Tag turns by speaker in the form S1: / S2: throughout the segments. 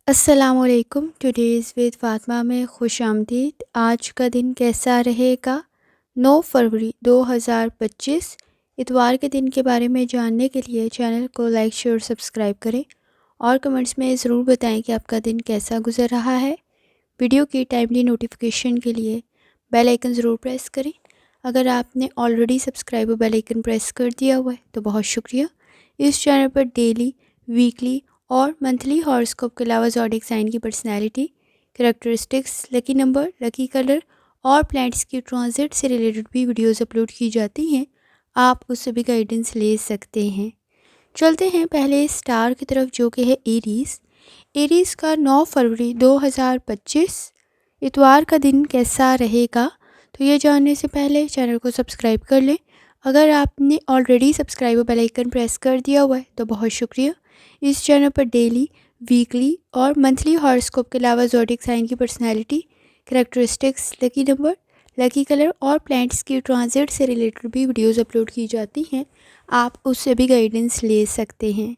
S1: السلام علیکم، today's with Fatima میں خوش آمدید۔ آج کا دن کیسا رہے گا؟ 9 فروری 2025 اتوار کے دن کے بارے میں جاننے کے لیے چینل کو لائک شیئر سبسکرائب کریں اور کمنٹس میں ضرور بتائیں کہ آپ کا دن کیسا گزر رہا ہے۔ ویڈیو کی ٹائملی نوٹیفیکیشن کے لیے بیل آئیکن ضرور پریس کریں۔ اگر آپ نے آلریڈی سبسکرائب اور بیل آئیکن پریس کر دیا ہوا ہے تو بہت شکریہ۔ اس چینل پر ڈیلی، ویکلی اور منتھلی ہاراسکوپ کے علاوہ زوڈیک سائن کی personality, characteristics, lucky number, lucky colour اور پلانٹس کی ٹرانزٹ سے ریلیٹڈ بھی ویڈیوز اپلوڈ کی جاتی ہیں۔ آپ اس سے بھی گائیڈنس لے سکتے ہیں۔ چلتے ہیں پہلے سٹار کی طرف جو کہ ہے ایریز۔ ایریز کا 9 فروری 2025 اتوار کا دن کیسا رہے گا؟ تو یہ جاننے سے پہلے چینل کو سبسکرائب کر لیں۔ اگر آپ نے آلریڈی سبسکرائب اور بیل آئیکن پریس کر دیا ہوا ہے تو بہت شکریہ۔ اس چینل پر ڈیلی، ویکلی اور منتھلی ہاراسکوپ کے علاوہ زوڈیک سائن کی personality, characteristics, lucky number, lucky colour اور پلانٹس کی ٹرانزٹ سے ریلیٹڈ بھی ویڈیوز اپلوڈ کی جاتی ہیں۔ آپ اس سے بھی گائیڈنس لے سکتے ہیں۔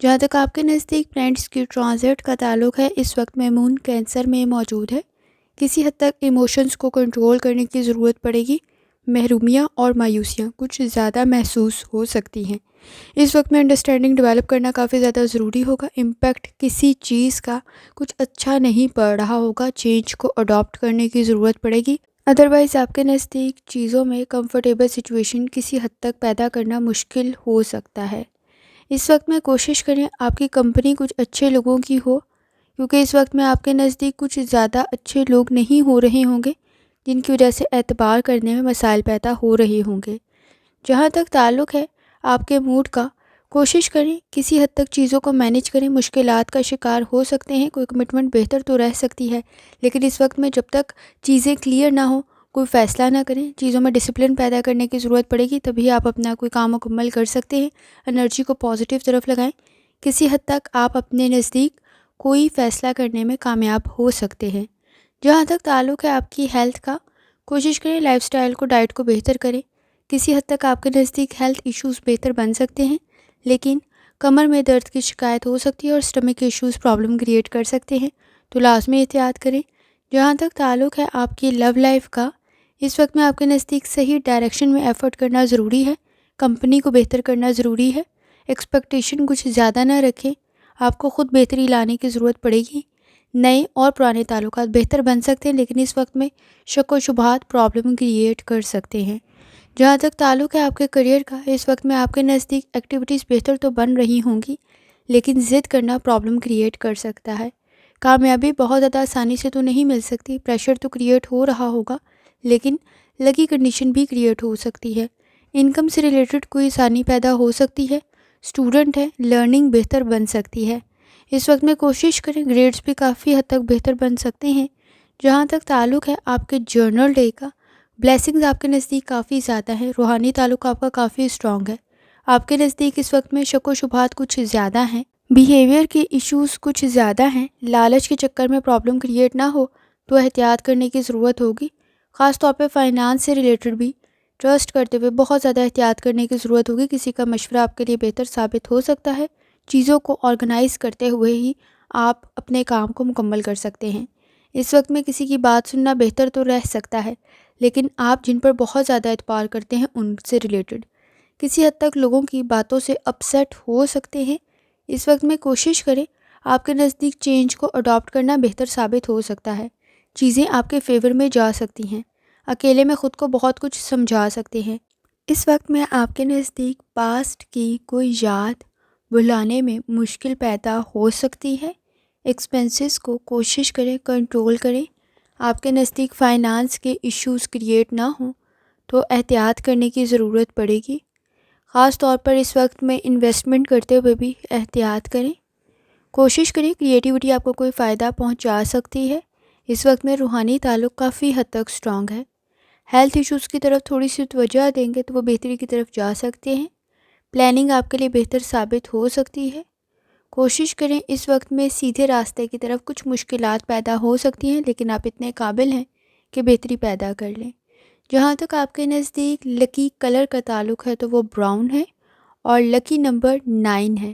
S1: جہاں تک آپ کے نزدیک پلانٹس کی ٹرانزٹ کا تعلق ہے، اس وقت مون کینسر میں موجود ہے۔ کسی حد تک ایموشنز کو کنٹرول کرنے کی ضرورت پڑے گی۔ محرومیاں اور مایوسیاں کچھ زیادہ محسوس ہو سکتی ہیں۔ اس وقت میں انڈرسٹینڈنگ ڈیولپ کرنا کافی زیادہ ضروری ہوگا۔ امپیکٹ کسی چیز کا کچھ اچھا نہیں پڑ رہا ہوگا، چینج کو اڈاپٹ کرنے کی ضرورت پڑے گی۔ ادروائز آپ کے نزدیک چیزوں میں کمفرٹیبل سچویشن کسی حد تک پیدا کرنا مشکل ہو سکتا ہے۔ اس وقت میں کوشش کریں آپ کی کمپنی کچھ اچھے لوگوں کی ہو، کیونکہ اس وقت میں آپ کے نزدیک کچھ زیادہ اچھے لوگ نہیں ہو رہے ہوں گے، جن کی وجہ سے اعتبار کرنے میں مسائل پیدا ہو رہے ہوں گے۔ جہاں تک تعلق ہے آپ کے موڈ کا، کوشش کریں کسی حد تک چیزوں کو مینیج کریں۔ مشکلات کا شکار ہو سکتے ہیں، کوئی کمٹمنٹ بہتر تو رہ سکتی ہے، لیکن اس وقت میں جب تک چیزیں کلیئر نہ ہوں کوئی فیصلہ نہ کریں۔ چیزوں میں ڈسپلن پیدا کرنے کی ضرورت پڑے گی، تبھی آپ اپنا کوئی کام مکمل کر سکتے ہیں۔ انرجی کو پازیٹیو طرف لگائیں۔ کسی حد تک آپ اپنے نزدیک کوئی فیصلہ کرنے میں کامیاب ہو سکتے ہیں۔ جہاں تک تعلق ہے آپ کی ہیلتھ کا، کوشش کریں لائف سٹائل کو، ڈائٹ کو بہتر کریں۔ کسی حد تک آپ کے نزدیک ہیلتھ ایشوز بہتر بن سکتے ہیں، لیکن کمر میں درد کی شکایت ہو سکتی ہے اور اسٹمک ایشوز پرابلم کریٹ کر سکتے ہیں، تو لازمی احتیاط کریں۔ جہاں تک تعلق ہے آپ کی لو لائف کا، اس وقت میں آپ کے نزدیک صحیح ڈائریکشن میں ایفرٹ کرنا ضروری ہے۔ کمپنی کو بہتر کرنا ضروری ہے۔ ایکسپیکٹیشن کچھ زیادہ نہ رکھیں، آپ کو خود بہتری لانے کی ضرورت پڑے گی۔ نئے اور پرانے تعلقات بہتر بن سکتے ہیں، لیکن اس وقت میں شک و شبہات پرابلم کریٹ کر سکتے ہیں۔ جہاں تک تعلق ہے آپ کے کریئر کا، اس وقت میں آپ کے نزدیک ایکٹیویٹیز بہتر تو بن رہی ہوں گی، لیکن ضد کرنا پرابلم کریٹ کر سکتا ہے۔ کامیابی بہت زیادہ آسانی سے تو نہیں مل سکتی، پریشر تو کریٹ ہو رہا ہوگا، لیکن لکی کنڈیشن بھی کریٹ ہو سکتی ہے۔ انکم سے ریلیٹڈ کوئی آسانی پیدا ہو سکتی ہے۔ اسٹوڈنٹ ہے، لرننگ بہتر بن سکتی ہے۔ اس وقت میں کوشش کریں، گریڈز بھی کافی حد تک بہتر بن سکتے ہیں۔ جہاں تک تعلق ہے آپ کے جرنل ڈے کا، بلیسنگز آپ کے نزدیک کافی زیادہ ہیں۔ روحانی تعلق آپ کا کافی اسٹرانگ ہے۔ آپ کے نزدیک اس وقت میں شک و شبہات کچھ زیادہ ہیں، بیہیویئر کے ایشوز کچھ زیادہ ہیں۔ لالچ کے چکر میں پرابلم کریٹ نہ ہو تو احتیاط کرنے کی ضرورت ہوگی۔ خاص طور پہ فائنانس سے ریلیٹڈ بھی ٹرسٹ کرتے ہوئے بہت زیادہ احتیاط کرنے کی ضرورت ہوگی۔ کسی کا مشورہ آپ کے لیے بہتر ثابت ہو سکتا ہے۔ چیزوں کو آرگنائز کرتے ہوئے ہی آپ اپنے کام کو مکمل کر سکتے ہیں۔ اس وقت میں کسی کی بات سننا بہتر تو رہ سکتا ہے، لیکن آپ جن پر بہت زیادہ اعتبار کرتے ہیں ان سے ریلیٹڈ کسی حد تک لوگوں کی باتوں سے اپسیٹ ہو سکتے ہیں۔ اس وقت میں کوشش کریں آپ کے نزدیک چینج کو اڈاپٹ کرنا بہتر ثابت ہو سکتا ہے۔ چیزیں آپ کے فیور میں جا سکتی ہیں۔ اکیلے میں خود کو بہت کچھ سمجھا سکتے ہیں۔ اس وقت میں آپ کے نزدیک پاسٹ کی کوئی یاد بھلانے میں مشکل پیدا ہو سکتی ہے۔ ایکسپینسز کو کوشش کریں کنٹرول کریں۔ آپ کے نزدیک فائنانس کے ایشوز کریٹ نہ ہوں تو احتیاط کرنے کی ضرورت پڑے گی۔ خاص طور پر اس وقت میں انویسٹمنٹ کرتے ہوئے بھی احتیاط کریں۔ کوشش کریں کریٹیوٹی آپ کو کوئی فائدہ پہنچا سکتی ہے۔ اس وقت میں روحانی تعلق کافی حد تک اسٹرانگ ہے۔ ہیلتھ ایشوز کی طرف تھوڑی سی توجہ دیں گے تو وہ بہتری کی طرف جا سکتے ہیں۔ پلاننگ آپ کے لیے بہتر ثابت ہو سکتی ہے۔ کوشش کریں اس وقت میں سیدھے راستے کی طرف، کچھ مشکلات پیدا ہو سکتی ہیں لیکن آپ اتنے قابل ہیں کہ بہتری پیدا کر لیں۔ جہاں تک آپ کے نزدیک لکی کلر کا تعلق ہے تو وہ براؤن ہے اور لکی نمبر 9 ہے۔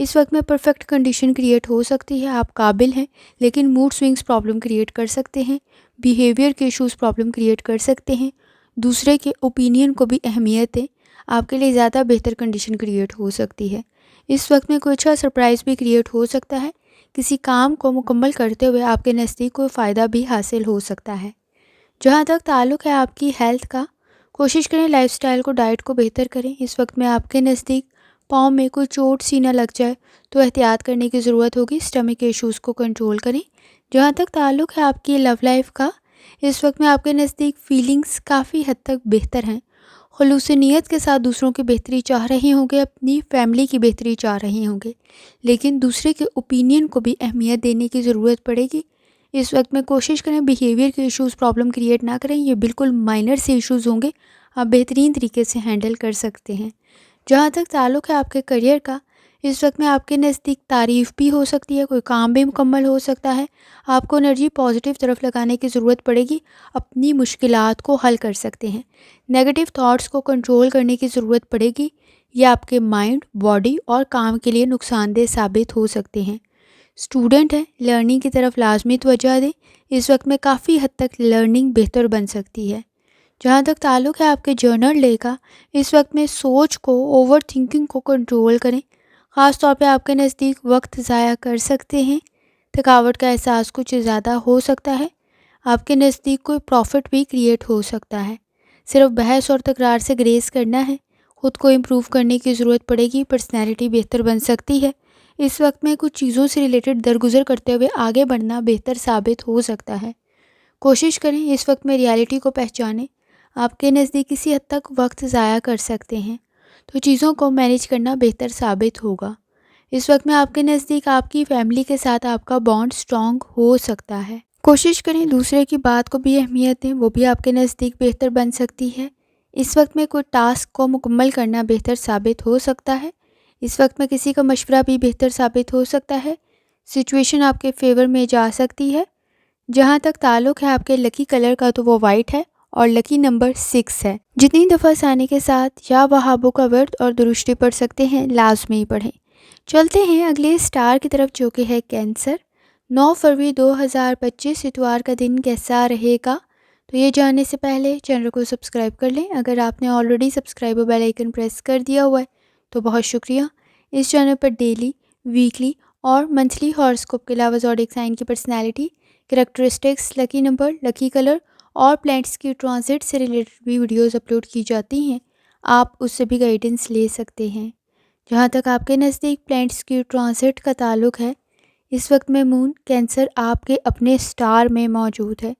S1: اس وقت میں پرفیکٹ کنڈیشن کریٹ ہو سکتی ہے، آپ قابل ہیں، لیکن موڈ سوئنگس پرابلم کریٹ کر سکتے ہیں، بیہیویئر کے ایشوز پرابلم کریٹ کر سکتے ہیں، دوسرے کے اوپینین کو بھی اہمیت دیں، آپ کے لیے زیادہ بہتر کنڈیشن کریٹ ہو سکتی ہے۔ اس وقت میں کوئی اچھا سرپرائز بھی کریٹ ہو سکتا ہے، کسی کام کو مکمل کرتے ہوئے آپ کے نزدیک کوئی فائدہ بھی حاصل ہو سکتا ہے۔ جہاں تک تعلق ہے آپ کی ہیلتھ کا، کوشش کریں لائف سٹائل کو، ڈائٹ کو بہتر کریں۔ اس وقت میں آپ کے نزدیک پاؤں میں کوئی چوٹ سی نہ لگ جائے تو احتیاط کرنے کی ضرورت ہوگی، اسٹمک کے ایشوز کو کنٹرول کریں۔ جہاں تک تعلق ہے آپ کی لو لائف کا، اس وقت میں آپ کے نزدیک فیلنگز کافی حد تک بہتر ہیں، خلوص نیت کے ساتھ دوسروں کی بہتری چاہ رہے ہوں گے، اپنی فیملی کی بہتری چاہ رہے ہوں گے، لیکن دوسرے کے اوپینین کو بھی اہمیت دینے کی ضرورت پڑے گی۔ اس وقت میں کوشش کریں بیہیویئر کے ایشوز پرابلم کریٹ نہ کریں، یہ بالکل مائنر سے ایشوز ہوں گے، آپ بہترین طریقے سے ہینڈل کر سکتے ہیں۔ جہاں تک تعلق ہے آپ کے کریئر کا، اس وقت میں آپ کے نزدیک تعریف بھی ہو سکتی ہے، کوئی کام بھی مکمل ہو سکتا ہے، آپ کو انرجی پازیٹیو طرف لگانے کی ضرورت پڑے گی، اپنی مشکلات کو حل کر سکتے ہیں، نیگیٹو تھاٹس کو کنٹرول کرنے کی ضرورت پڑے گی، یہ آپ کے مائنڈ، باڈی اور کام کے لیے نقصان دہ ثابت ہو سکتے ہیں۔ اسٹوڈنٹ ہیں، لرننگ کی طرف لازمی توجہ دیں، اس وقت میں کافی حد تک لرننگ بہتر بن سکتی ہے۔ جہاں تک تعلق ہے آپ کے جرنل ڈے کا، اس وقت میں سوچ کو، اوور تھنکنگ کو کنٹرول کریں، خاص طور پہ آپ کے نزدیک وقت ضائع کر سکتے ہیں، تھکاوٹ کا احساس کچھ زیادہ ہو سکتا ہے، آپ کے نزدیک کوئی پروفٹ بھی کریٹ ہو سکتا ہے، صرف بحث اور تکرار سے گریز کرنا ہے، خود کو امپروو کرنے کی ضرورت پڑے گی، پرسنالٹی بہتر بن سکتی ہے۔ اس وقت میں کچھ چیزوں سے ریلیٹڈ درگزر کرتے ہوئے آگے بڑھنا بہتر ثابت ہو سکتا ہے۔ کوشش کریں اس وقت میں ریالٹی کو پہچانیں، آپ کے نزدیک کسی حد تک وقت ضائع کر سکتے ہیں، تو چیزوں کو مینیج کرنا بہتر ثابت ہوگا۔ اس وقت میں آپ کے نزدیک آپ کی فیملی کے ساتھ آپ کا بانڈ اسٹرانگ ہو سکتا ہے۔ کوشش کریں دوسرے کی بات کو بھی اہمیت دیں، وہ بھی آپ کے نزدیک بہتر بن سکتی ہے۔ اس وقت میں کوئی ٹاسک کو مکمل کرنا بہتر ثابت ہو سکتا ہے، اس وقت میں کسی کا مشورہ بھی بہتر ثابت ہو سکتا ہے، سچویشن آپ کے فیور میں جا سکتی ہے۔ جہاں تک تعلق ہے آپ کے لکی کلر کا، تو وہ وائٹ ہے اور لکی نمبر 6 ہے۔ جتنی دفعہ ثانی کے ساتھ یا وہابوں کا ورد اور درشتی پڑھ سکتے ہیں، لازمی پڑھیں۔ چلتے ہیں اگلے سٹار کی طرف، جو کہ ہے کینسر۔ 9 فروری 2025 اتوار کا دن کیسا رہے گا؟ تو یہ جاننے سے پہلے چینل کو سبسکرائب کر لیں، اگر آپ نے آلریڈی سبسکرائب اور بیل آئیکن پریس کر دیا ہوا ہے تو بہت شکریہ۔ اس چینل پر ڈیلی، ویکلی اور منتھلی ہاراسکوپ کے علاوہ زوڈیک سائن کی personality, characteristics, lucky number, lucky colour اور پلینٹس کی ٹرانزٹ سے ریلیٹڈ بھی ویڈیوز اپلوڈ کی جاتی ہیں، آپ اس سے بھی گائیڈنس لے سکتے ہیں۔ جہاں تک آپ کے نزدیک پلینٹس کی ٹرانزٹ کا تعلق ہے، اس وقت میں مون کینسر آپ کے اپنے سٹار میں موجود ہے،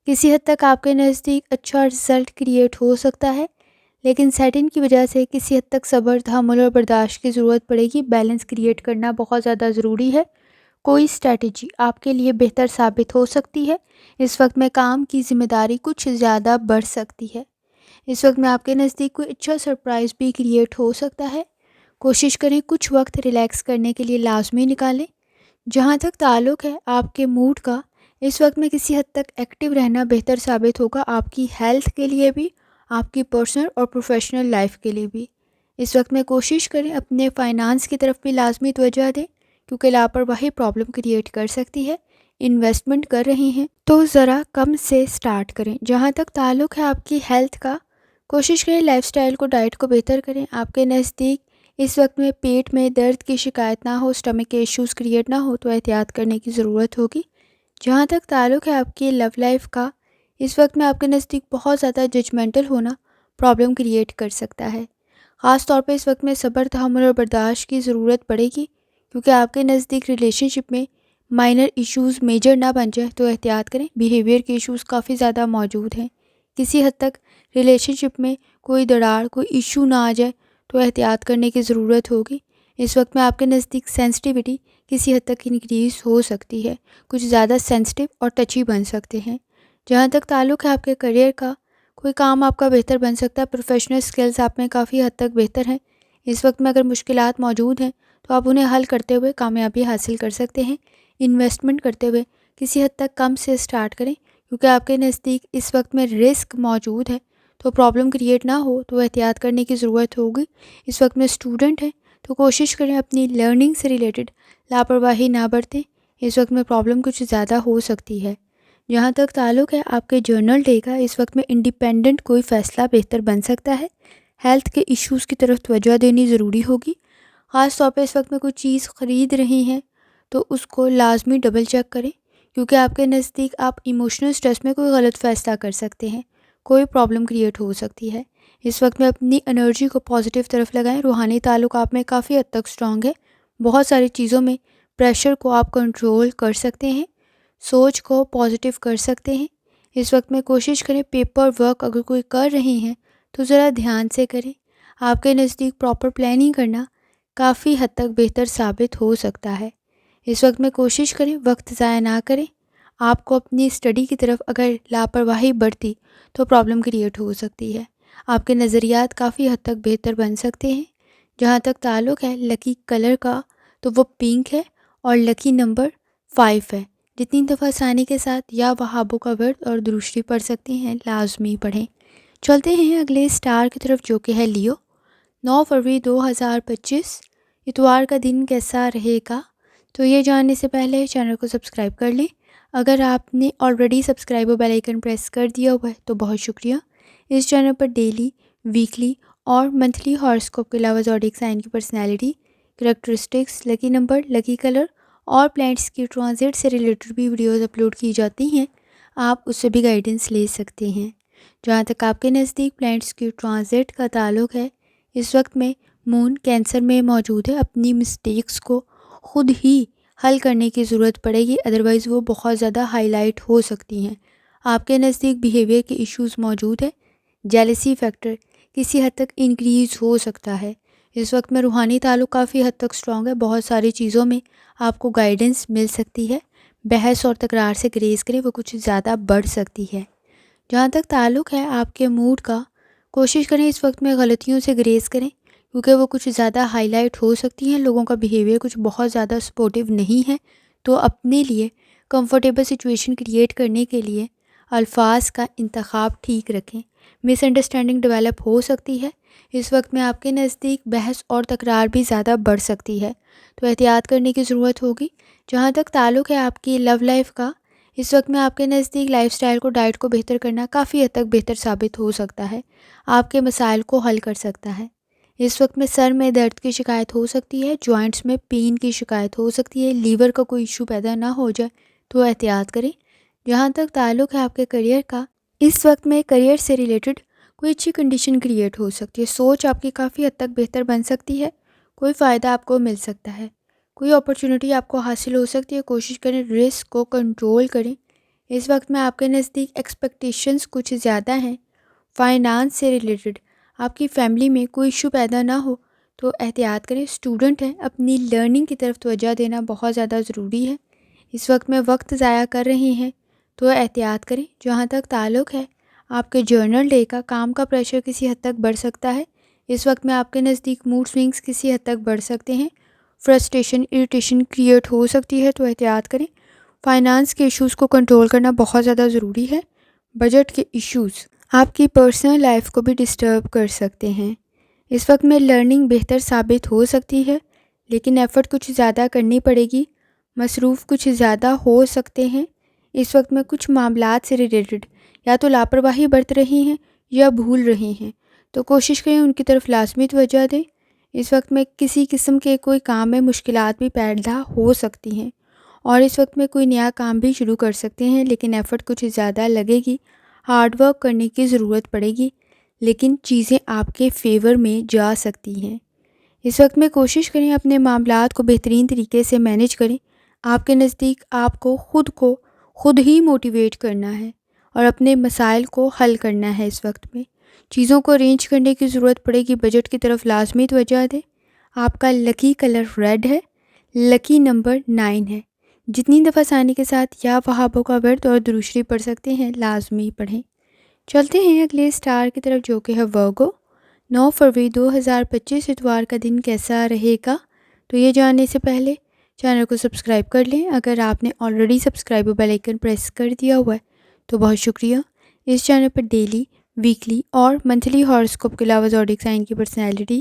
S1: کسی حد تک آپ کے نزدیک اچھا رزلٹ کریٹ ہو سکتا ہے، لیکن سیٹن کی وجہ سے کسی حد تک صبر، تحمل اور برداشت کی ضرورت پڑے گی، بیلنس کریٹ کرنا بہت زیادہ ضروری ہے۔ کوئی اسٹریٹجی آپ کے لیے بہتر ثابت ہو سکتی ہے، اس وقت میں کام کی ذمہ داری کچھ زیادہ بڑھ سکتی ہے، اس وقت میں آپ کے نزدیک کوئی اچھا سرپرائز بھی کریٹ ہو سکتا ہے، کوشش کریں کچھ وقت ریلیکس کرنے کے لیے لازمی نکالیں۔ جہاں تک تعلق ہے آپ کے موڈ کا، اس وقت میں کسی حد تک ایکٹیو رہنا بہتر ثابت ہوگا، آپ کی ہیلتھ کے لیے بھی، آپ کی پرسنل اور پروفیشنل لائف کے لیے بھی۔ اس وقت میں کوشش کریں اپنے فائنانس کی طرف بھی لازمی توجہ دیں، کیونکہ لاپرواہی پرابلم کریٹ کر سکتی ہے۔ انویسٹمنٹ کر رہے ہیں تو ذرا کم سے سٹارٹ کریں۔ جہاں تک تعلق ہے آپ کی ہیلتھ کا، کوشش کریں لائف سٹائل کو، ڈائٹ کو بہتر کریں، آپ کے نزدیک اس وقت میں پیٹ میں درد کی شکایت نہ ہو، اسٹمک کے ایشوز کریٹ نہ ہو تو احتیاط کرنے کی ضرورت ہوگی۔ جہاں تک تعلق ہے آپ کی لو لائف کا، اس وقت میں آپ کے نزدیک بہت زیادہ ججمنٹل ہونا پرابلم کریٹ کر سکتا ہے، خاص طور پہ اس وقت میں صبر، تحمل اور برداشت کی ضرورت پڑے گی، کیونکہ آپ کے نزدیک ریلیشن شپ میں مائنر ایشوز میجر نہ بن جائے تو احتیاط کریں، بیہیویئر کے ایشوز کافی زیادہ موجود ہیں، کسی حد تک ریلیشن شپ میں کوئی دراڑ، کوئی ایشو نہ آ جائے تو احتیاط کرنے کی ضرورت ہوگی۔ اس وقت میں آپ کے نزدیک سینسٹیوٹی کسی حد تک انکریز ہو سکتی ہے، کچھ زیادہ سینسٹیو اور ٹچی بن سکتے ہیں۔ جہاں تک تعلق ہے آپ کے کریئر کا، کوئی کام آپ کا بہتر بن سکتا ہے، پروفیشنل سکلز آپ میں کافی حد تک بہتر ہیں، اس وقت میں اگر مشکلات موجود ہیں تو آپ انہیں حل کرتے ہوئے کامیابی حاصل کر سکتے ہیں۔ انویسٹمنٹ کرتے ہوئے کسی حد تک کم سے سٹارٹ کریں، کیونکہ آپ کے نزدیک اس وقت میں رسک موجود ہے، تو پرابلم کریٹ نہ ہو تو احتیاط کرنے کی ضرورت ہوگی۔ اس وقت میں اسٹوڈنٹ ہیں تو کوشش کریں اپنی لرننگ سے ریلیٹڈ لاپرواہی نہ برتیں، اس وقت میں پرابلم کچھ زیادہ ہو سکتی ہے۔ جہاں تک تعلق ہے آپ کے جرنل ڈے کا، اس وقت میں انڈیپینڈنٹ کوئی فیصلہ بہتر بن سکتا ہے۔ ہیلتھ کے ایشوز کی طرف توجہ دینی ضروری ہوگی، خاص طور پہ اس وقت میں کوئی چیز خرید رہی ہیں تو اس کو لازمی ڈبل چیک کریں، کیونکہ آپ کے نزدیک آپ ایموشنل سٹریس میں کوئی غلط فیصلہ کر سکتے ہیں، کوئی پرابلم کریٹ ہو سکتی ہے۔ اس وقت میں اپنی انرجی کو پازیٹیو طرف لگائیں، روحانی تعلق آپ میں کافی حد تک سٹرانگ ہے، بہت ساری چیزوں میں پریشر کو آپ کنٹرول کر سکتے ہیں، سوچ کو پازیٹیو کر سکتے ہیں۔ اس وقت میں کوشش کریں پیپر ورک اگر کوئی کر رہے ہیں تو ذرا دھیان سے کریں، آپ کے نزدیک پراپر پلاننگ کرنا کافی حد تک بہتر ثابت ہو سکتا ہے۔ اس وقت میں کوشش کریں وقت ضائع نہ کریں، آپ کو اپنی اسٹڈی کی طرف اگر لاپرواہی برتی تو پرابلم کریٹ ہو سکتی ہے، آپ کے نظریات کافی حد تک بہتر بن سکتے ہیں۔ جہاں تک تعلق ہے لکی کلر کا تو وہ پنک ہے اور لکی نمبر 5 ہے۔ جتنی دفعہ آسانی کے ساتھ یا وہابوں کا ورد اور دروشری پڑھ سکتے ہیں لازمی پڑھیں۔ چلتے ہیں اگلے اسٹار کی طرف جو کہ ہے لیو۔ 9 فروری 2025 اتوار کا دن کیسا رہے گا؟ تو یہ جاننے سے پہلے چینل کو سبسکرائب کر لیں، اگر آپ نے آلریڈی سبسکرائب اور بیل آئیکن پریس کر دیا ہوا ہے تو بہت شکریہ۔ اس چینل پر ڈیلی، ویکلی اور منتھلی ہاراسکوپ کے علاوہ زوڈیک سائن کی personality, characteristics, lucky number, lucky colour اور پلانٹس کی ٹرانزٹ سے ریلیٹڈ بھی ویڈیوز اپلوڈ کی جاتی ہیں، آپ اس سے بھی گائیڈنس لے سکتے ہیں۔ جہاں تک آپ کے نزدیک پلانٹس کی ٹرانزٹ کا تعلق ہے، اس وقت میں مون کینسر میں موجود ہے، اپنی مسٹیکس کو خود ہی حل کرنے کی ضرورت پڑے گی، ادروائز وہ بہت زیادہ ہائی لائٹ ہو سکتی ہیں۔ آپ کے نزدیک بیہیویئر کے ایشوز موجود ہیں، جیلسی فیکٹر کسی حد تک انکریز ہو سکتا ہے۔ اس وقت میں روحانی تعلق کافی حد تک سٹرانگ ہے، بہت ساری چیزوں میں آپ کو گائیڈنس مل سکتی ہے، بحث اور تکرار سے گریز کریں، وہ کچھ زیادہ بڑھ سکتی ہے۔ جہاں تک تعلق ہے آپ کے موڈ کا، کوشش کریں اس وقت میں غلطیوں سے گریز کریں، کیونکہ وہ کچھ زیادہ ہائی لائٹ ہو سکتی ہیں، لوگوں کا بیہیویئر کچھ بہت زیادہ سپورٹیو نہیں ہے، تو اپنے لیے کمفرٹیبل سچویشن کریٹ کرنے کے لیے الفاظ کا انتخاب ٹھیک رکھیں۔ مس انڈرسٹینڈنگ ڈیولپ ہو سکتی ہے، اس وقت میں آپ کے نزدیک بحث اور تکرار بھی زیادہ بڑھ سکتی ہے، تو احتیاط کرنے کی ضرورت ہوگی۔ جہاں تک تعلق ہے آپ کی لو لائف کا، اس وقت میں آپ کے نزدیک لائف سٹائل کو، ڈائٹ کو بہتر کرنا کافی حد تک بہتر ثابت ہو سکتا ہے، آپ کے مسائل کو حل کر سکتا ہے۔ اس وقت میں سر میں درد کی شکایت ہو سکتی ہے، جوائنٹس میں پین کی شکایت ہو سکتی ہے، لیور کا کوئی ایشو پیدا نہ ہو جائے تو احتیاط کریں۔ جہاں تک تعلق ہے آپ کے کریئر کا، اس وقت میں کریئر سے ریلیٹڈ کوئی اچھی کنڈیشن کریٹ ہو سکتی ہے، سوچ آپ کی کافی حد تک بہتر بن سکتی ہے، کوئی فائدہ آپ کو مل سکتا ہے، کوئی اپرچونٹی آپ کو حاصل ہو سکتی ہے، کوشش کریں رسک کو کنٹرول کریں۔ اس وقت میں آپ کے نزدیک ایکسپیکٹیشنز کچھ زیادہ ہیں، فائنانس سے ریلیٹڈ آپ کی فیملی میں کوئی ایشو پیدا نہ ہو تو احتیاط کریں۔ اسٹوڈنٹ ہیں، اپنی لرننگ کی طرف توجہ دینا بہت زیادہ ضروری ہے، اس وقت میں وقت ضائع کر رہے ہیں تو احتیاط کریں۔ جہاں تک تعلق ہے آپ کے جرنل ڈے کا، کام کا پریشر کسی حد تک بڑھ سکتا ہے، اس وقت میں آپ کے نزدیک موڈ سوئنگز کسی حد تک بڑھ سکتے ہیں، فرسٹریشن، اریٹیشن کریٹ ہو سکتی ہے تو احتیاط کریں۔ فائنانس کے ایشوز کو کنٹرول کرنا بہت زیادہ ضروری ہے، بجٹ کے ایشوز آپ کی پرسنل لائف کو بھی ڈسٹرب کر سکتے ہیں۔ اس وقت میں لرننگ بہتر ثابت ہو سکتی ہے، لیکن ایفرٹ کچھ زیادہ کرنی پڑے گی، مصروف کچھ زیادہ ہو سکتے ہیں۔ اس وقت میں کچھ معاملات سے ریلیٹڈ یا تو لاپرواہی برت رہی ہیں یا بھول رہی ہیں، تو کوشش کریں ان کی طرف لازمی توجہ دیں۔ اس وقت میں کسی قسم کے کوئی کام میں مشکلات بھی پیدا ہو سکتی ہیں، اور اس وقت میں کوئی نیا کام بھی شروع کر سکتے ہیں، لیکن ایفرٹ کچھ زیادہ لگے گی، ہارڈ ورک کرنے کی ضرورت پڑے گی، لیکن چیزیں آپ کے فیور میں جا سکتی ہیں۔ اس وقت میں کوشش کریں اپنے معاملات کو بہترین طریقے سے مینیج کریں، آپ کے نزدیک آپ کو خود ہی موٹیویٹ کرنا ہے اور اپنے مسائل کو حل کرنا ہے۔ اس وقت میں چیزوں کو ارینج کرنے کی ضرورت پڑے گی، بجٹ کی طرف لازمی توجہ دیں۔ آپ کا لکی کلر ریڈ ہے، لکی نمبر 9 ہے۔ جتنی دفعہ آسانی کے ساتھ یا وہابوں کا ورد اور دروشری پڑھ سکتے ہیں لازمی پڑھیں۔ چلتے ہیں اگلے اسٹار کی طرف جو کہ ہے ورگو۔ 9 فروری 2025 اتوار کا دن کیسا رہے گا؟ تو یہ جاننے سے پہلے چینل کو سبسکرائب کر لیں، اگر آپ نے آلریڈی سبسکرائب اور بیل آئیکن پریس کر دیا ہوا ہے تو بہت شکریہ۔ اس چینل پر ڈیلی، ویکلی اور منتھلی ہاراسکوپ کے علاوہ زوڈیک سائن کی پرسنالٹی،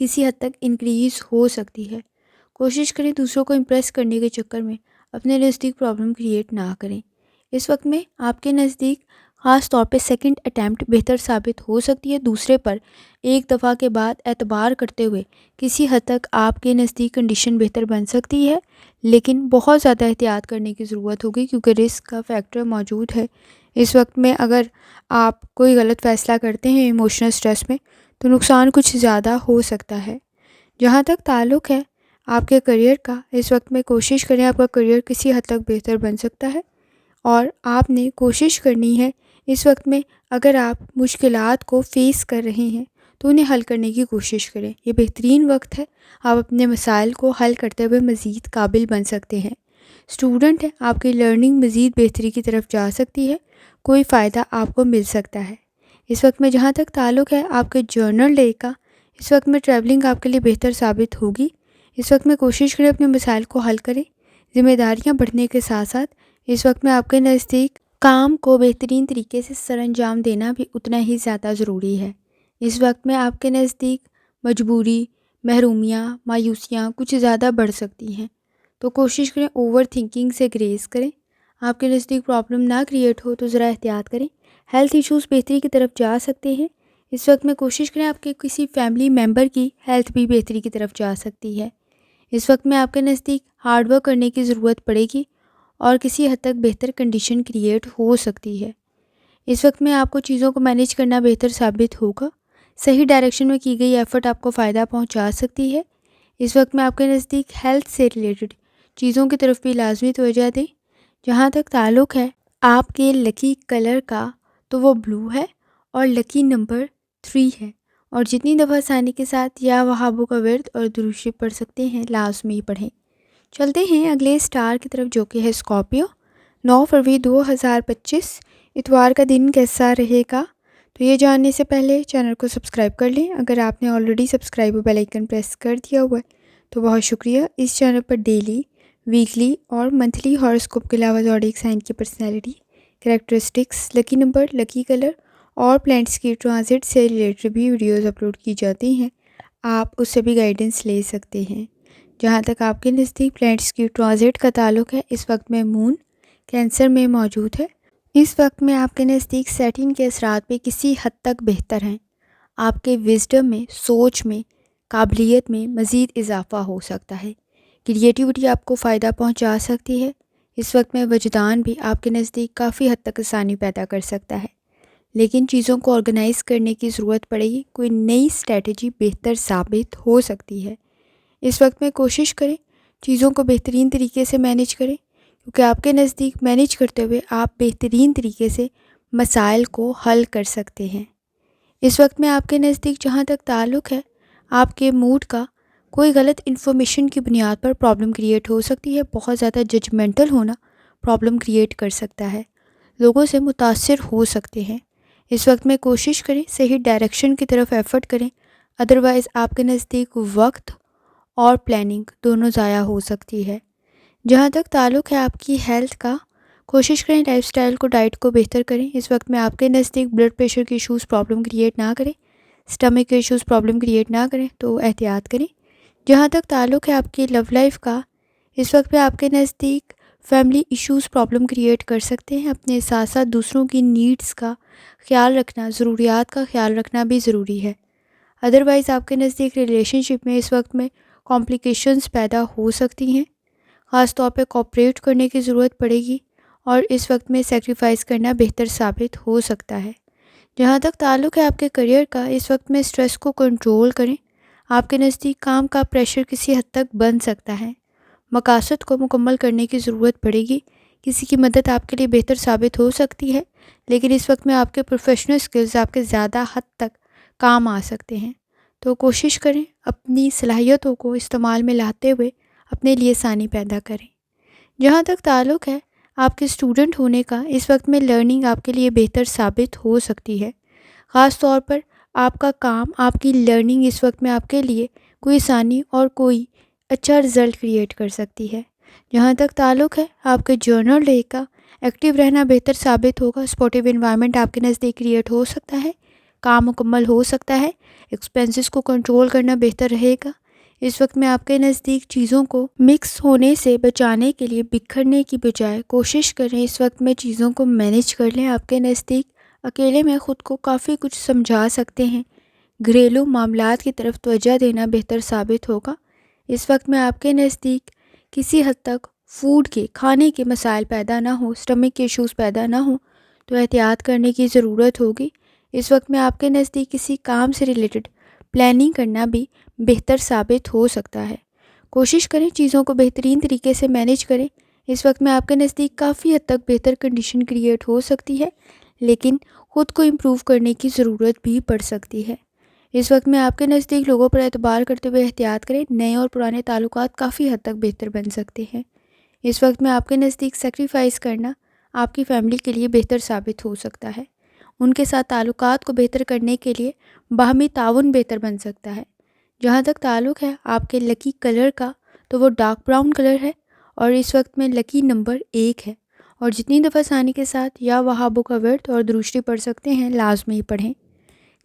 S1: کسی حد تک انکریز ہو سکتی ہے۔ کوشش کریں دوسروں کو امپریس کرنے کے چکر میں اپنے نزدیک پرابلم کریٹ نہ کریں۔ اس وقت میں آپ کے نزدیک خاص طور پہ سیکنڈ اٹیمپٹ بہتر ثابت ہو سکتی ہے۔ دوسرے پر ایک دفعہ کے بعد اعتبار کرتے ہوئے کسی حد تک آپ کے نزدیک کنڈیشن بہتر بن سکتی ہے، لیکن بہت زیادہ احتیاط کرنے کی ضرورت ہوگی کیونکہ رسک کا فیکٹر موجود ہے۔ اس وقت میں اگر آپ کوئی غلط فیصلہ کرتے ہیں ایموشنل سٹریس میں تو نقصان کچھ زیادہ ہو سکتا ہے۔ جہاں تک تعلق ہے آپ کے کریئر کا، اس وقت میں کوشش کریں، آپ کا کریئر کسی حد تک بہتر بن سکتا ہے اور آپ نے کوشش کرنی ہے اس وقت میں اگر آپ مشکلات کو فیس کر رہے ہیں تو انہیں حل کرنے کی کوشش کریں۔ یہ بہترین وقت ہے، آپ اپنے مسائل کو حل کرتے ہوئے مزید قابل بن سکتے ہیں۔ اسٹوڈنٹ ہیں، آپ کی لرننگ مزید بہتری کی طرف جا سکتی ہے، کوئی فائدہ آپ کو مل سکتا ہے۔ اس وقت میں جہاں تک تعلق ہے آپ کے جرنل ڈے کا، اس وقت میں ٹریولنگ آپ کے لیے بہتر ثابت ہوگی۔ اس وقت میں کوشش کریں اپنے مسائل کو حل کریں۔ ذمہ داریاں بڑھنے کے ساتھ ساتھ اس وقت میں آپ کے نزدیک کام کو بہترین طریقے سے سر انجام دینا بھی اتنا ہی زیادہ ضروری ہے۔ اس وقت میں آپ کے نزدیک مجبوری، محرومیاں، مایوسیاں کچھ زیادہ بڑھ سکتی ہیں، تو کوشش کریں اوور تھنکنگ سے گریز کریں۔ آپ کے نزدیک پرابلم نہ کریٹ ہو تو ذرا احتیاط کریں۔ ہیلتھ ایشوز بہتری کی طرف جا سکتے ہیں۔ اس وقت میں کوشش کریں آپ کے کسی فیملی ممبر کی ہیلتھ بھی بہتری کی طرف جا سکتی ہے۔ اس وقت میں آپ کے نزدیک ہارڈ ورک کرنے کی ضرورت پڑے گی اور کسی حد تک بہتر کنڈیشن کریٹ ہو سکتی ہے۔ اس وقت میں آپ کو چیزوں کو مینیج کرنا بہتر ثابت ہوگا۔ صحیح ڈائریکشن میں کی گئی ایفرٹ آپ کو فائدہ پہنچا سکتی ہے۔ اس وقت میں آپ کے نزدیک ہیلتھ سے ریلیٹڈ چیزوں کی طرف بھی لازمی توجہ دیں۔ جہاں تک تعلق ہے آپ کے لکی کلر کا تو وہ بلو ہے اور لکی نمبر 3 ہے، اور جتنی دفعہ آسانی کے ساتھ یا وہابوں کا ورد اور درود شریف پڑھ سکتے ہیں لازمی پڑھیں۔ چلتے ہیں اگلے سٹار کی طرف جو کہ ہے اسکارپیو۔ 9 فروری 2025 اتوار کا دن کیسا رہے گا؟ تو یہ جاننے سے پہلے چینل کو سبسکرائب کر لیں۔ اگر آپ نے already subscribe bell icon press کر دیا ہوا ہے تو بہت شکریہ۔ اس چینل پر ڈیلی، ویکلی اور منتھلی ہاروسکوپ کے علاوہ زوڈیک سائن کی personality, characteristics, lucky number, lucky colour اور پلانٹس کی ٹرانزٹ سے ریلیٹڈ بھی ویڈیوز اپلوڈ کی جاتی ہیں، آپ اس سے بھی گائیڈنس لے سکتے ہیں۔ جہاں تک آپ کے نزدیک پلانٹس کی ٹرانزٹ کا تعلق ہے، اس وقت میں مون کینسر میں موجود ہے۔ اس وقت میں آپ کے نزدیک سیٹرن کے اثرات بھی کسی حد تک بہتر ہیں۔ آپ کے وزڈم میں، سوچ میں، قابلیت میں مزید اضافہ ہو سکتا ہے۔ کریٹیوٹی آپ کو فائدہ پہنچا سکتی ہے۔ اس وقت میں وجدان بھی آپ کے نزدیک کافی حد تک آسانی پیدا کر سکتا ہے، لیکن چیزوں کو آرگنائز کرنے کی ضرورت پڑے گی۔ کوئی نئی اسٹریٹجی بہتر ثابت ہو سکتی ہے۔ اس وقت میں کوشش کریں چیزوں کو بہترین طریقے سے مینیج کریں، کیونکہ آپ کے نزدیک مینیج کرتے ہوئے آپ بہترین طریقے سے مسائل کو حل کر سکتے ہیں۔ اس وقت میں آپ کے نزدیک جہاں تک تعلق ہے آپ کے موڈ کا، کوئی غلط انفارمیشن کی بنیاد پر پرابلم کریٹ ہو سکتی ہے۔ بہت زیادہ ججمنٹل ہونا پرابلم کریٹ کر سکتا ہے، لوگوں سے متاثر ہو سکتے ہیں۔ اس وقت میں کوشش کریں صحیح ڈائریکشن کی طرف ایفرٹ کریں، ادروائز آپ کے نزدیک وقت اور پلاننگ دونوں ضائع ہو سکتی ہے۔ جہاں تک تعلق ہے آپ کی ہیلتھ کا، کوشش کریں لائف سٹائل کو، ڈائٹ کو بہتر کریں۔ اس وقت میں آپ کے نزدیک بلڈ پریشر کے ایشوز پرابلم کریٹ نہ کریں، سٹمک کے ایشوز پرابلم کریٹ نہ کریں، تو احتیاط کریں۔ جہاں تک تعلق ہے آپ کی لو لائف کا، اس وقت میں آپ کے نزدیک فیملی ایشوز پرابلم کریٹ کر سکتے ہیں۔ اپنے ساتھ ساتھ دوسروں کی نیڈز کا خیال رکھنا، ضروریات کا خیال رکھنا بھی ضروری ہے۔ ادروائز آپ کے نزدیک ریلیشن شپ میں اس وقت میں کمپلیکیشنز پیدا ہو سکتی ہیں، خاص طور پہ کوآپریٹ کرنے کی ضرورت پڑے گی اور اس وقت میں سیکریفائز کرنا بہتر ثابت ہو سکتا ہے۔ جہاں تک تعلق ہے آپ کے کریئر کا، اس وقت میں سٹریس کو کنٹرول کریں۔ آپ کے نزدیک کام کا پریشر کسی حد تک بن سکتا ہے، مقاصد کو مکمل کرنے کی ضرورت پڑے گی۔ کسی کی مدد آپ کے لیے بہتر ثابت ہو سکتی ہے، لیکن اس وقت میں آپ کے پروفیشنل سکلز آپ کے زیادہ حد تک کام آ سکتے ہیں، تو کوشش کریں اپنی صلاحیتوں کو استعمال میں لاتے ہوئے اپنے لیے آسانی پیدا کریں۔ جہاں تک تعلق ہے آپ کے اسٹوڈنٹ ہونے کا، اس وقت میں لرننگ آپ کے لیے بہتر ثابت ہو سکتی ہے۔ خاص طور پر آپ کا کام، آپ کی لرننگ اس وقت میں آپ کے لیے کوئی آسانی اور کوئی اچھا رزلٹ کریٹ کر سکتی ہے۔ جہاں تک تعلق ہے آپ کے جرنل ڈے کا، ایکٹیو رہنا بہتر ثابت ہوگا۔ سپورٹیو انوائرمنٹ آپ کے نزدیک کریٹ ہو سکتا ہے۔ کام مکمل ہو سکتا ہے۔ ایکسپینسز کو کنٹرول کرنا بہتر رہے گا۔ اس وقت میں آپ کے نزدیک چیزوں کو مکس ہونے سے بچانے کے لیے بکھرنے کی بجائے کوشش کریں اس وقت میں چیزوں کو مینیج کر لیں۔ آپ کے نزدیک اکیلے میں خود کو کافی کچھ سمجھا سکتے ہیں۔ گھریلو معاملات کی طرف توجہ دینا بہتر ثابت ہوگا۔ اس وقت میں آپ کے نزدیک کسی حد تک کھانے کے مسائل پیدا نہ ہوں، اسٹمک کے ایشوز پیدا نہ ہوں تو احتیاط کرنے کی ضرورت ہوگی۔ اس وقت میں آپ کے نزدیک کسی کام سے ریلیٹڈ پلاننگ کرنا بھی بہتر ثابت ہو سکتا ہے۔ کوشش کریں چیزوں کو بہترین طریقے سے مینیج کریں۔ اس وقت میں آپ کے نزدیک کافی حد تک بہتر کنڈیشن کریٹ ہو سکتی ہے، لیکن خود کو امپروو کرنے کی ضرورت بھی پڑ سکتی ہے۔ اس وقت میں آپ کے نزدیک لوگوں پر اعتبار کرتے ہوئے احتیاط کریں۔ نئے اور پرانے تعلقات کافی حد تک بہتر بن سکتے ہیں۔ اس وقت میں آپ کے نزدیک سیکریفائس کرنا آپ کی فیملی کے لیے بہتر ثابت ہو سکتا ہے۔ ان کے ساتھ تعلقات کو بہتر کرنے کے لیے باہمی تعاون بہتر بن سکتا ہے۔ جہاں تک تعلق ہے آپ کے لکی کلر کا تو وہ ڈارک براؤن کلر ہے اور اس وقت میں لکی نمبر 1 ہے، اور جتنی دفعہ آسانی کے ساتھ یا وہابوں کا ورد اور دروشری پڑھ سکتے ہیں لازمی پڑھیں۔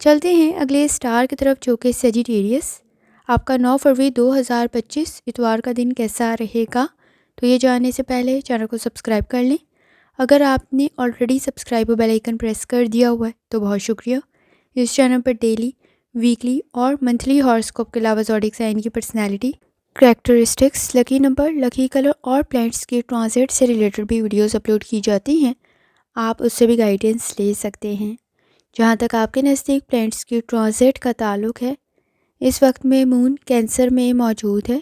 S1: چلتے ہیں اگلے سٹار کی طرف جو کہ سیجیٹیریس۔ آپ کا 9 فروری 2025 اتوار کا دن کیسا رہے گا؟ تو یہ جاننے سے پہلے چینل کو سبسکرائب کر لیں۔ اگر آپ نے آلریڈی سبسکرائب اور بیل آئیکن پریس کر دیا ہوا ہے تو بہت شکریہ۔ اس چینل پر ڈیلی، ویکلی اور منتھلی ہاراسکوپ کے علاوہ زوڈیک سائن کی personality, characteristics, lucky number, lucky colour اور پلانٹس کے ٹرانزٹ سے ریلیٹڈ بھی ویڈیوز اپلوڈ کی جاتی ہیں۔ آپ اس سے بھی گائیڈنس لے سکتے ہیں۔ جہاں تک آپ کے نزدیک پلانٹس کی ٹرانزٹ کا تعلق ہے، اس وقت میں مون کینسر میں موجود ہے۔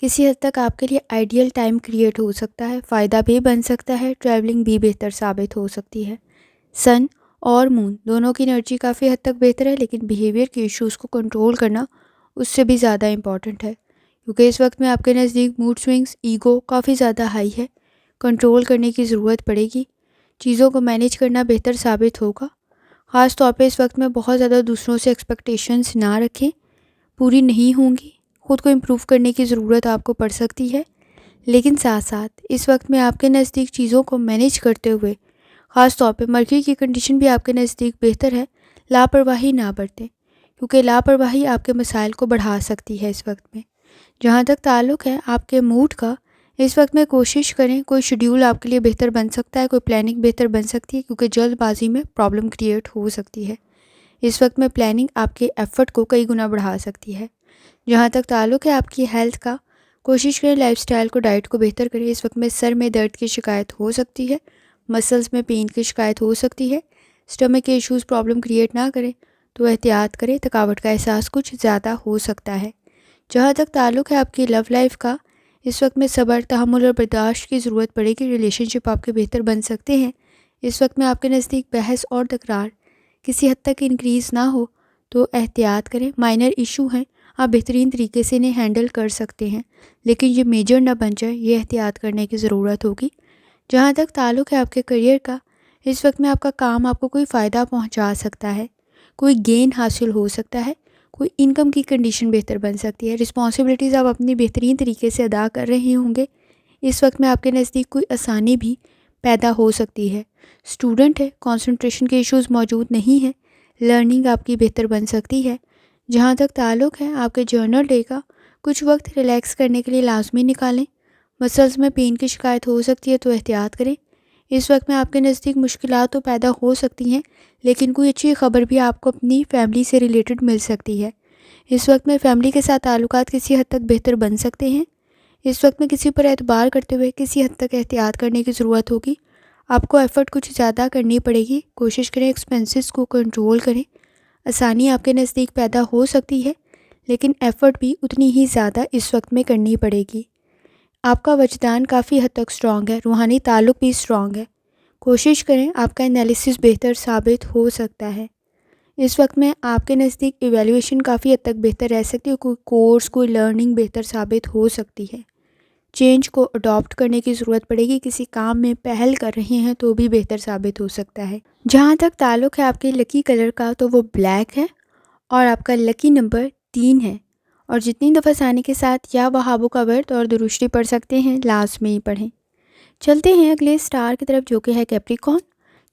S1: کسی حد تک آپ کے لیے آئیڈیل ٹائم کریٹ ہو سکتا ہے، فائدہ بھی بن سکتا ہے، ٹریولنگ بھی بہتر ثابت ہو سکتی ہے۔ سن اور مون دونوں کی انرجی کافی حد تک بہتر ہے، لیکن بیہیویئر کے ایشوز کو کنٹرول کرنا اس سے بھی زیادہ امپورٹنٹ ہے، کیونکہ اس وقت میں آپ کے نزدیک موڈ سوئنگز، ایگو کافی زیادہ ہائی ہے، کنٹرول کرنے کی ضرورت پڑے گی۔ چیزوں کو مینیج کرنا بہتر ثابت ہوگا۔ خاص طور پہ اس وقت میں بہت زیادہ دوسروں سے ایکسپیکٹیشنز نہ رکھیں، پوری نہیں ہوں گی۔ خود کو امپروو کرنے کی ضرورت آپ کو پڑ سکتی ہے، لیکن ساتھ ساتھ اس وقت میں آپ کے نزدیک چیزوں کو مینیج کرتے ہوئے خاص طور پہ مرکری کی کنڈیشن بھی آپ کے نزدیک بہتر ہے۔ لاپرواہی نہ برتیں، کیونکہ لاپرواہی آپ کے مسائل کو بڑھا سکتی ہے اس وقت میں۔ جہاں تک تعلق ہے آپ کے موڈ کا، اس وقت میں کوشش کریں کوئی شیڈیول آپ کے لیے بہتر بن سکتا ہے، کوئی پلاننگ بہتر بن سکتی ہے، کیونکہ جلد بازی میں پرابلم کریٹ ہو سکتی ہے۔ اس وقت میں پلاننگ آپ کے ایفرٹ کو کئی گنا بڑھا سکتی ہے۔ جہاں تک تعلق ہے آپ کی ہیلتھ کا، کوشش کریں لائف سٹائل کو، ڈائٹ کو بہتر کریں۔ اس وقت میں سر میں درد کی شکایت ہو سکتی ہے، مسلز میں پین کی شکایت ہو سکتی ہے۔ اسٹمک کے ایشوز پرابلم کریٹ نہ کریں تو احتیاط کریں، تھکاوٹ کا احساس کچھ زیادہ ہو سکتا ہے۔ جہاں تک تعلق ہے آپ کی لو لائف کا، اس وقت میں صبر، تحمل اور برداشت کی ضرورت پڑے گی۔ ریلیشن شپ آپ کے بہتر بن سکتے ہیں۔ اس وقت میں آپ کے نزدیک بحث اور تکرار کسی حد تک انکریز نہ ہو تو احتیاط کریں۔ مائنر ایشو ہیں، آپ بہترین طریقے سے انہیں ہینڈل کر سکتے ہیں، لیکن یہ میجر نہ بن جائے، یہ احتیاط کرنے کی ضرورت ہوگی۔ جہاں تک تعلق ہے آپ کے کریئر کا، اس وقت میں آپ کا کام آپ کو کوئی فائدہ پہنچا سکتا ہے، کوئی گین حاصل ہو سکتا ہے، کوئی انکم کی کنڈیشن بہتر بن سکتی ہے۔ رسپانسبلٹیز آپ اپنی بہترین طریقے سے ادا کر رہے ہوں گے۔ اس وقت میں آپ کے نزدیک کوئی آسانی بھی پیدا ہو سکتی ہے۔ اسٹوڈنٹ ہے، کنسنٹریشن کے ایشوز موجود نہیں ہیں، لرننگ آپ کی بہتر بن سکتی ہے۔ جہاں تک تعلق ہے آپ کے جرنل ڈے کا، کچھ وقت ریلیکس کرنے کے لیے لازمی نکالیں۔ مسلز میں پین کی شکایت ہو سکتی ہے تو احتیاط کریں۔ اس وقت میں آپ کے نزدیک مشکلات تو پیدا ہو سکتی ہیں، لیکن کوئی اچھی خبر بھی آپ کو اپنی فیملی سے ریلیٹڈ مل سکتی ہے۔ اس وقت میں فیملی کے ساتھ تعلقات کسی حد تک بہتر بن سکتے ہیں۔ اس وقت میں کسی پر اعتبار کرتے ہوئے کسی حد تک احتیاط کرنے کی ضرورت ہوگی۔ آپ کو ایفرٹ کچھ زیادہ کرنی پڑے گی۔ کوشش کریں ایکسپینسز کو کنٹرول کریں۔ آسانی آپ کے نزدیک پیدا ہو سکتی ہے، لیکن ایفرٹ بھی اتنی ہی زیادہ اس وقت میں کرنی پڑے گی۔ آپ کا وجدان کافی حد تک اسٹرانگ ہے، روحانی تعلق بھی اسٹرانگ ہے۔ کوشش کریں، آپ کا انالیسس بہتر ثابت ہو سکتا ہے۔ اس وقت میں آپ کے نزدیک ایویلیویشن کافی حد تک بہتر رہ سکتی ہے، کوئی کورس، کوئی لرننگ بہتر ثابت ہو سکتی ہے۔ چینج کو اڈاپٹ کرنے کی ضرورت پڑے گی، کسی کام میں پہل کر رہے ہیں تو بھی بہتر ثابت ہو سکتا ہے۔ جہاں تک تعلق ہے آپ کے لکی کلر کا تو وہ بلیک ہے اور آپ کا لکی نمبر 3 ہے، اور جتنی دفعہ آسانی کے ساتھ یا وہابوں کا ورد اور دروشری پڑھ سکتے ہیں لازمی پڑھیں۔ چلتے ہیں اگلے سٹار کی طرف جو کہ ہے کیپریکارن۔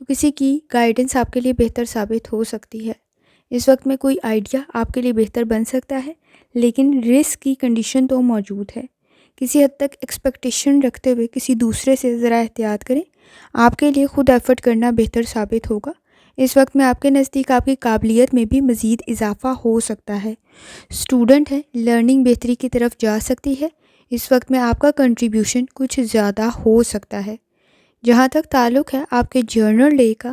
S1: تو کسی کی گائیڈنس آپ کے لیے بہتر ثابت ہو سکتی ہے۔ اس وقت میں کوئی آئیڈیا آپ کے لیے بہتر بن سکتا ہے، لیکن رسک کی کنڈیشن تو موجود ہے۔ کسی حد تک ایکسپیکٹیشن رکھتے ہوئے کسی دوسرے سے ذرا احتیاط کریں، آپ کے لیے خود ایفرٹ کرنا بہتر ثابت ہوگا۔ اس وقت میں آپ کے نزدیک آپ کی قابلیت میں بھی مزید اضافہ ہو سکتا ہے۔ اسٹوڈنٹ ہیں، لرننگ بہتری کی طرف جا سکتی ہے۔ اس وقت میں آپ کا کنٹریبیوشن کچھ زیادہ ہو سکتا ہے۔ جہاں تک تعلق ہے آپ کے جرنل ڈے کا،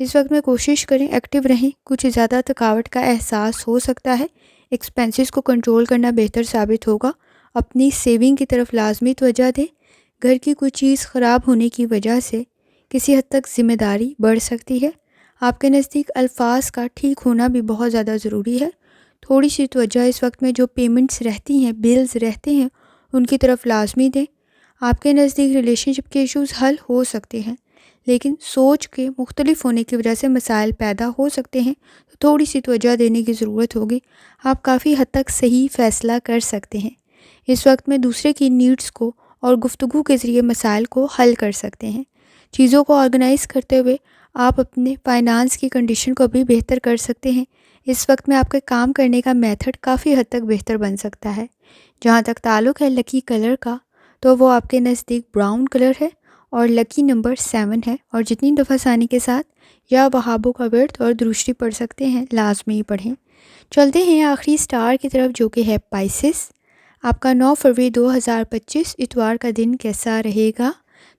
S1: اس وقت میں کوشش کریں ایکٹیو رہیں، کچھ زیادہ تھکاوٹ کا احساس ہو سکتا ہے۔ ایکسپینسز کو کنٹرول کرنا بہتر ثابت ہوگا۔ اپنی سیونگ کی طرف لازمی توجہ دیں۔ گھر کی کوئی چیز خراب ہونے کی وجہ سے کسی حد تک ذمہ داری بڑھ سکتی ہے۔ آپ کے نزدیک الفاظ کا ٹھیک ہونا بھی بہت زیادہ ضروری ہے۔ تھوڑی سی توجہ اس وقت میں جو پیمنٹس رہتی ہیں، بلز رہتے ہیں، ان کی طرف لازمی دیں۔ آپ کے نزدیک ریلیشن شپ کے ایشوز حل ہو سکتے ہیں، لیکن سوچ کے مختلف ہونے کی وجہ سے مسائل پیدا ہو سکتے ہیں، تو تھوڑی سی توجہ دینے کی ضرورت ہوگی۔ آپ کافی حد تک صحیح فیصلہ کر سکتے ہیں۔ اس وقت میں دوسرے کی نیڈز کو اور گفتگو کے ذریعے مسائل کو حل کر سکتے ہیں۔ چیزوں کو آرگنائز کرتے ہوئے آپ اپنے فائنانس کی کنڈیشن کو بھی بہتر کر سکتے ہیں۔ اس وقت میں آپ کے کام کرنے کا میتھڈ کافی حد تک بہتر بن سکتا ہے۔ جہاں تک تعلق ہے لکی کلر کا، تو وہ آپ کے نزدیک براؤن کلر ہے اور لکی نمبر 7 ہے، اور جتنی دفعہ ثانی کے ساتھ یا وہابوں کا ورد اور دروشری پڑھ سکتے ہیں لازمی پڑھیں۔ چلتے ہیں آخری سٹار کی طرف جو کہ ہے پائسس۔ آپ کا 9 فروری 2025 اتوار کا دن کیسا رہے گا؟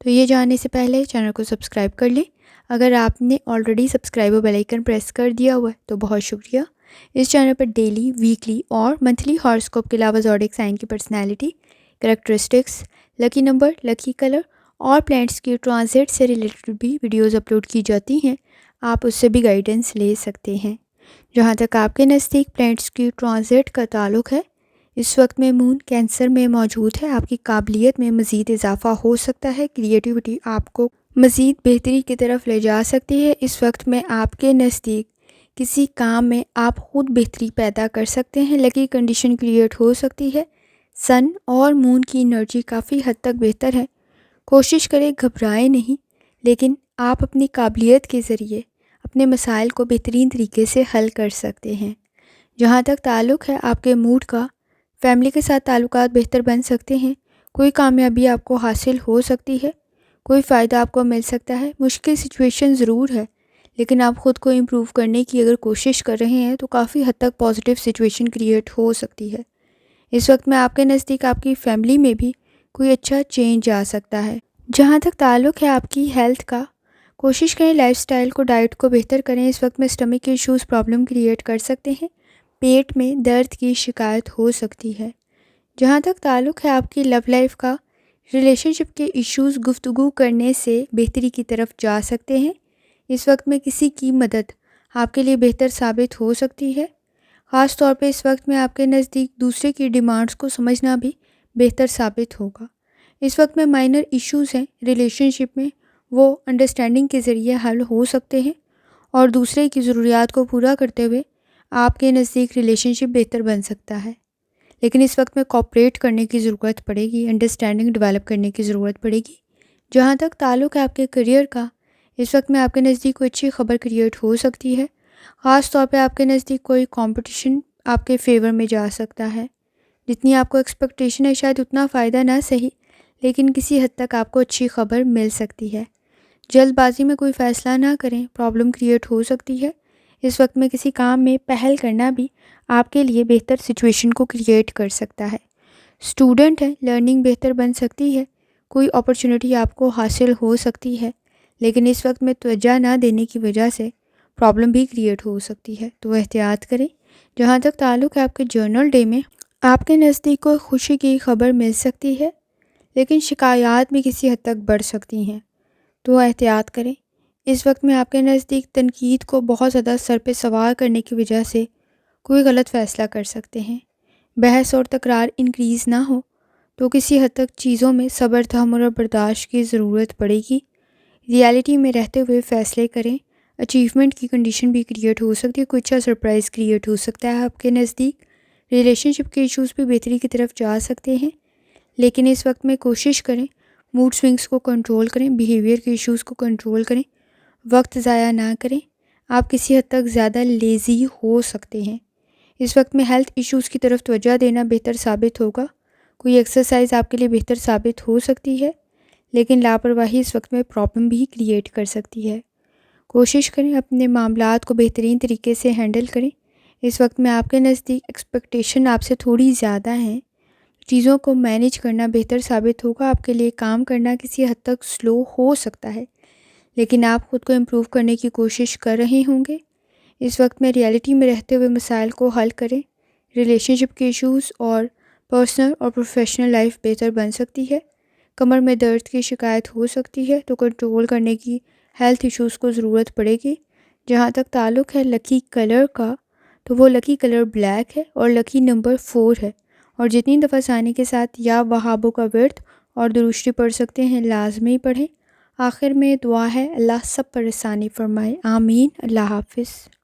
S1: تو یہ جاننے سے پہلے چینل کو سبسکرائب کر لیں۔ اگر آپ نے آلریڈی سبسکرائب اور بیل آئیکن پریس کر دیا ہوا ہے تو بہت شکریہ۔ اس چینل پر ڈیلی، ویکلی اور منتھلی ہاراسکوپ کے علاوہ زوڈیک سائن کی personality, characteristics, lucky number, lucky colour اور پلانٹس کی ٹرانزٹ سے ریلیٹڈ بھی ویڈیوز اپلوڈ کی جاتی ہیں۔ آپ اس سے بھی گائیڈنس لے سکتے ہیں۔ جہاں تک آپ کے نزدیک پلانٹس کی ٹرانزٹ کا تعلق ہے، اس وقت میں مون کینسر میں موجود ہے۔ آپ کی قابلیت میں مزید اضافہ ہو سکتا ہے۔ کریٹیوٹی آپ کو مزید بہتری کی طرف لے جا سکتی ہے۔ اس وقت میں آپ کے نزدیک کسی کام میں آپ خود بہتری پیدا کر سکتے ہیں۔ لکی کنڈیشن کریٹ ہو سکتی ہے۔ سن اور مون کی انرجی کافی حد تک بہتر ہے۔ کوشش کریں گھبرائیں نہیں، لیکن آپ اپنی قابلیت کے ذریعے اپنے مسائل کو بہترین طریقے سے حل کر سکتے ہیں۔ جہاں تک تعلق ہے آپ کے موڈ کا، فیملی کے ساتھ تعلقات بہتر بن سکتے ہیں۔ کوئی کامیابی آپ کو حاصل ہو سکتی ہے، کوئی فائدہ آپ کو مل سکتا ہے۔ مشکل سچویشن ضرور ہے، لیکن آپ خود کو امپروو کرنے کی اگر کوشش کر رہے ہیں تو کافی حد تک پازیٹیو سچویشن کریٹ ہو سکتی ہے۔ اس وقت میں آپ کے نزدیک آپ کی فیملی میں بھی کوئی اچھا چینج آ سکتا ہے۔ جہاں تک تعلق ہے آپ کی ہیلتھ کا، کوشش کریں لائف سٹائل کو، ڈائٹ کو بہتر کریں۔ اس وقت میں اسٹمک کے ایشوز پرابلم کریٹ کر سکتے ہیں۔ پیٹ میں درد کی شکایت ہو سکتی ہے۔ جہاں تک تعلق ہے آپ کی لو لائف کا، ریلیشن شپ کے ایشوز گفتگو کرنے سے بہتری کی طرف جا سکتے ہیں۔ اس وقت میں کسی کی مدد آپ کے لیے بہتر ثابت ہو سکتی ہے۔ خاص طور پہ اس وقت میں آپ کے نزدیک دوسرے کی ڈیمانڈز کو سمجھنا بھی بہتر ثابت ہوگا۔ اس وقت میں مائنر ایشوز ہیں ریلیشن شپ میں، وہ انڈرسٹینڈنگ کے ذریعے حل ہو سکتے ہیں، اور دوسرے کی ضروریات کو پورا کرتے ہوئے آپ کے نزدیک ریلیشن شپ بہتر بن سکتا ہے۔ لیکن اس وقت میں کوآپریٹ کرنے کی ضرورت پڑے گی، انڈرسٹینڈنگ ڈیولپ کرنے کی ضرورت پڑے گی۔ جہاں تک تعلق ہے آپ کے کریئر کا، اس وقت میں آپ کے نزدیک کوئی اچھی خبر کریٹ ہو سکتی ہے۔ خاص طور پہ آپ کے نزدیک کوئی کمپٹیشن آپ کے فیور میں جا سکتا ہے۔ جتنی آپ کو ایکسپیکٹیشن ہے شاید اتنا فائدہ نہ صحیح، لیکن کسی حد تک آپ کو اچھی خبر مل سکتی ہے۔ جلد بازی میں کوئی فیصلہ نہ کریں، پرابلم کریٹ ہو سکتی ہے۔ اس وقت میں کسی کام میں پہل کرنا بھی آپ کے لیے بہتر سچویشن کو کریٹ کر سکتا ہے۔ اسٹوڈنٹ ہے، لرننگ بہتر بن سکتی ہے۔ کوئی اپرچونٹی آپ کو حاصل ہو سکتی ہے، لیکن اس وقت میں توجہ نہ دینے کی وجہ سے پرابلم بھی کریٹ ہو سکتی ہے، تو احتیاط کریں۔ جہاں تک تعلق ہے آپ کے جرنل ڈے میں، آپ کے نزدیک کوئی خوشی کی خبر مل سکتی ہے، لیکن شکایات بھی کسی حد تک بڑھ سکتی ہیں، تو احتیاط کریں۔ اس وقت میں آپ کے نزدیک تنقید کو بہت زیادہ سر پہ سوار کرنے کی وجہ سے کوئی غلط فیصلہ کر سکتے ہیں۔ بحث اور تکرار انکریز نہ ہو تو کسی حد تک چیزوں میں صبر، تحمل اور برداشت کی ضرورت پڑے گی۔ ریالٹی میں رہتے ہوئے فیصلے کریں۔ اچیومنٹ کی کنڈیشن بھی کریٹ ہو سکتی ہے، کوئی اچھا سرپرائز کریٹ ہو سکتا ہے آپ کے نزدیک۔ ریلیشن شپ کے ایشوز بھی بہتری کی طرف جا سکتے ہیں، لیکن اس وقت میں کوشش کریں موڈ سوئنگز کو کنٹرول کریں، بیہیویئر کے ایشوز کو کنٹرول کریں۔ وقت ضائع نہ کریں، آپ کسی حد تک زیادہ لیزی ہو سکتے ہیں۔ اس وقت میں ہیلتھ ایشوز کی طرف توجہ دینا بہتر ثابت ہوگا۔ کوئی ایکسرسائز آپ کے لیے بہتر ثابت ہو سکتی ہے، لیکن لاپرواہی اس وقت میں پرابلم بھی کریٹ کر سکتی ہے۔ کوشش کریں اپنے معاملات کو بہترین طریقے سے ہینڈل کریں۔ اس وقت میں آپ کے نزدیک ایکسپیکٹیشن آپ سے تھوڑی زیادہ ہیں۔ چیزوں کو مینیج کرنا بہتر ثابت ہوگا۔ آپ کے لیے کام کرنا کسی حد تک سلو ہو سکتا ہے، لیکن آپ خود کو امپروو کرنے کی کوشش کر رہے ہوں گے۔ اس وقت میں ریئلٹی میں رہتے ہوئے مسائل کو حل کریں۔ ریلیشن شپ کے ایشوز اور پرسنل اور پروفیشنل لائف بہتر بن سکتی ہے۔ کمر میں درد کی شکایت ہو سکتی ہے تو کنٹرول کرنے کی ہیلتھ ایشوز کو ضرورت پڑے گی۔ جہاں تک تعلق ہے لکی کلر کا، تو وہ لکی کلر بلیک ہے اور لکی نمبر 4 ہے، اور جتنی دفعہ ثانی کے ساتھ یا وہابوں کا ورد اور درشتی پڑھ سکتے ہیں لازمی پڑھیں۔ آخر میں دعا ہے اللہ سب پر آسانی فرمائے، آمین۔ اللہ حافظ۔